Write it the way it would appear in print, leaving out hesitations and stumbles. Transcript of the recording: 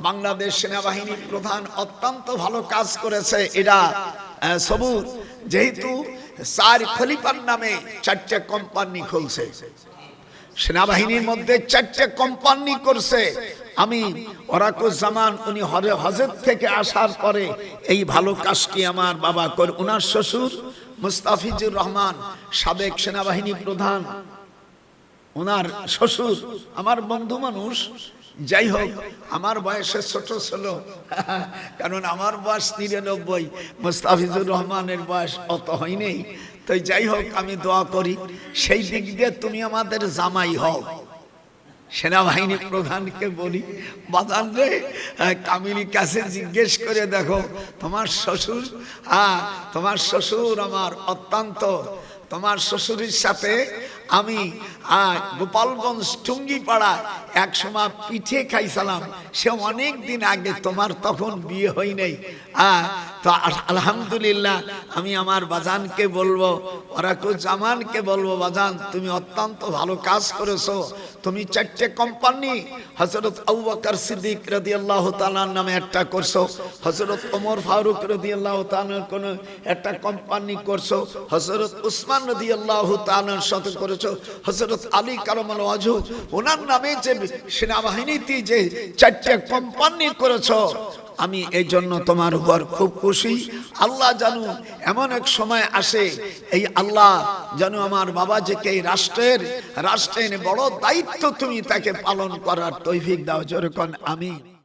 বাংলাদেশ সেনাবাহিনীর প্রধান অত্যন্ত ভালো কাজ করেছে। এটা সবুর যেহেতু স্যার খলিফার নামে 4টে কোম্পানি খুলছে, সেনাবাহিনীর মধ্যে 4টে কোম্পানি করছে। আমি ওরাকুজ্জামান উনি হজরত থেকে আসার পরে এই ভালো কাজটি আমার বাবা করে। ওনার শ্বশুর মুস্তাফিজুর রহমান সাবেক সেনাবাহিনী প্রধান, ওনার শ্বশুর আমার বন্ধু মানুষ। যাই হোক, আমার বয়সে ছোট ছিল, কারণ আমার বয়স 99, মুস্তাফিজুর রহমানের বয়স অত হয়নি। তো যাই হোক, আমি দোয়া করি সেই দিক দিয়ে তুমি আমাদের জামাই হও। সেনাবাহিনী প্রধানকে বলি, বাদান রে, কামিনী কাছে জিজ্ঞেস করে দেখো তোমার শ্বশুর, তোমার শ্বশুর আমার অত্যন্ত, তোমার শ্বশুরের সাথে আমি গোপালগঞ্জ টুঙ্গিপাড়া এক সময় পিঠে খাইছিলাম, সে অনেক দিন আগে, তোমার তখন বিয়ে হয় নাই। তো আলহামদুলিল্লাহ আমি আমার বাজানকে বলবো, ওরাকুজ্জামানকে বলবো, বাজান তুমি অত্যন্ত ভালো কাজ করেছো। তুমি 4টে কোম্পানি হযরত আবু বকর সিদ্দিক রাদিয়াল্লাহু তাআলার নামে একটা করছো, হযরত ওমর ফারুক রাদিয়াল্লাহু তাআলার কোন একটা কোম্পানি করছো, হযরত উসমান রাদিয়াল্লাহু তাআলার সাথে করেছো, হযরত আলী কারামাল্লাহু ওয়াজহু ওনার নামে যে সেনাবাহিনীতে যে 4টে কোম্পানি করেছো, আমি এই জন্য তোমার উপর খুব খুশি। আল্লাহ জানো এমন এক সময় আসে, এই আল্লাহ জানো আমার বাবাজিকে এই রাষ্ট্রের বড় দায়িত্ব তুমি তাকে পালন করার তৌফিক দাও। যেরকম আমিন।